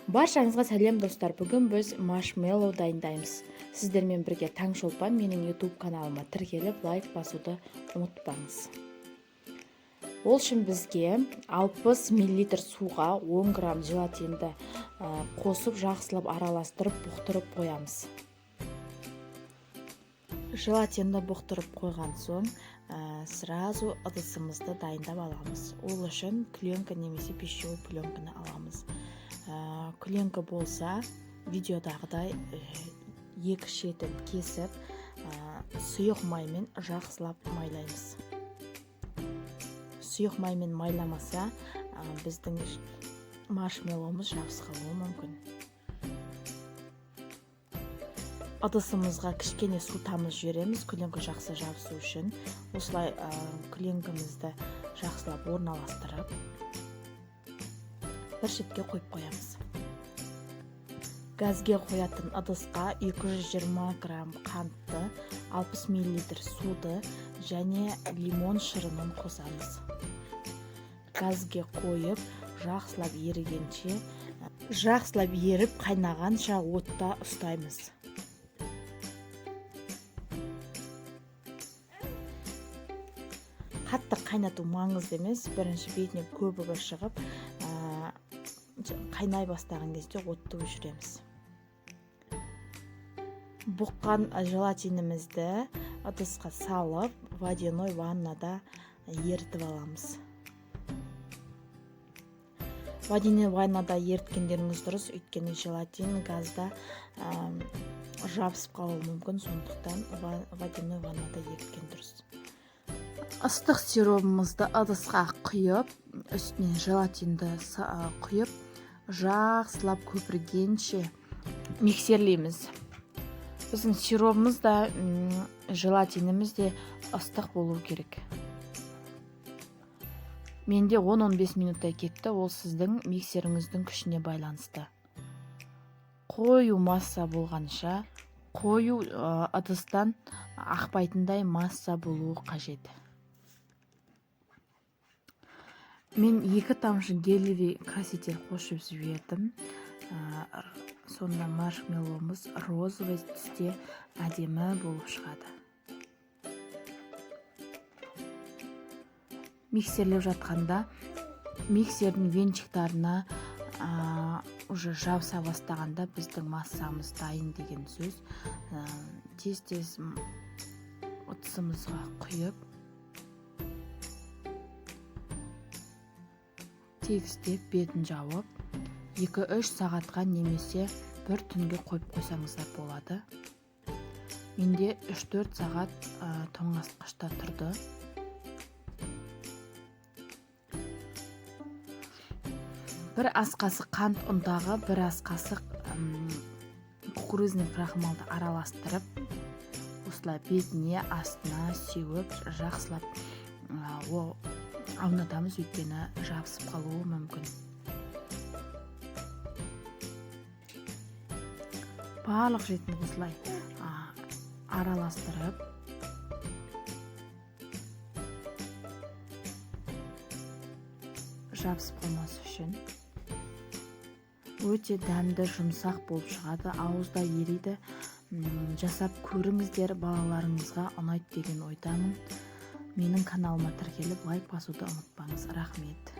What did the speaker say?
Баршаңызға сәлем достар. Бүгін біз маршмеллоу дайындаймыз. Сіздермен бірге Таңшолпан менің YouTube каналыма тіркеліп, лайк басуды ұмытпаңыз. Ол үшін бізге 60 мл суға 10 грамм желатинді қосып, жақсылап араластырып, бұқтырып қоямыз. Желатинді бұқтырып қойған соң, сразу ыдысымызды дайындап аламыз. Ол үшін пленка немесе пищевой пленканы аламыз. Пленка болса, видеодағыдай екі шетін кесіп, сұйық маймен жақсылап майлаймыз. Сұйық маймен майламаса, біздің маршмеллоумыз жабысқалуы мүмкін. Ыдысымызға кішкене су тамыз жібереміз, пленка жақсы жабысу үшін. Осылай пленкамызды жақсылап орналастырып, бір шетке қойып қоямыз. Газге қоятын ыдысқа 220 грамм қантты, 60 мл суды және лимон шырынын қосамыз. Газге қойып, жақсылап ерігенше, жақсылап еріп қайнағанша отта ұстаймыз. Қатты қайнату маңызды емес, бірінші бетіне көбігі шығып, қайнай бастаған кезде отты өшіреміз. Бұққан желатинімізді ыдысқа салып, водяной ваннада ерітіп аламыз. Водяной ваннада еріткендеріңіз дұрыс, өйткені желатин газда жабысып қалуы мүмкін, сондықтан водяной ваннада еріткен дұрыс. Ыстық сиропымызды ыдысқа құйып, үстіне желатинді құйып, жақсылап көпіргенше миксерлейміз. Біздің сиропымыз да, желатиніміз де ыстық болу керек. Менде 10-15 минуттай кетті, ол сіздің миксеріңіздің күшіне байланысты. Қою масса болғанша, қою ыдыстан ақпайтындай масса болуы қажет. Мен 2 тамшы гелевый краситель қосып жібердім. Сонда маршмеллоумыз розовый түсте әдемі болып шығады. Миксерлеп жатқанда, миксердің венчиктарына уже жабыса бастағанда біздің массамыз дайын деген сөз. Тез-тез ыдысымызға құйып, тегістеп бетін жауып, 2-3 сағатқа немесе бір түнге қойып қойсаңыздар болады. Менде 3-4 сағат тоңазытқышта тұрды. Бір ас қасық қант ұнтағы, бір ас қасық кукурузный крахмалды араластырып, осылай бетіне, астына сеуіп, жақсылап аунатамыз, өйткені жабысып қалуы мүмкін. Барлық жетін осылай араластырып, жабысып қалмас үшін өте дәмді, жұмсақ болып шығады, ауызда ериді. Жасап көріңіздер, балаларыңызға ұнайды деген ойдамын. Менің каналыма тіркеліп, лайк басуды ұмытпаңыз. Рахмет.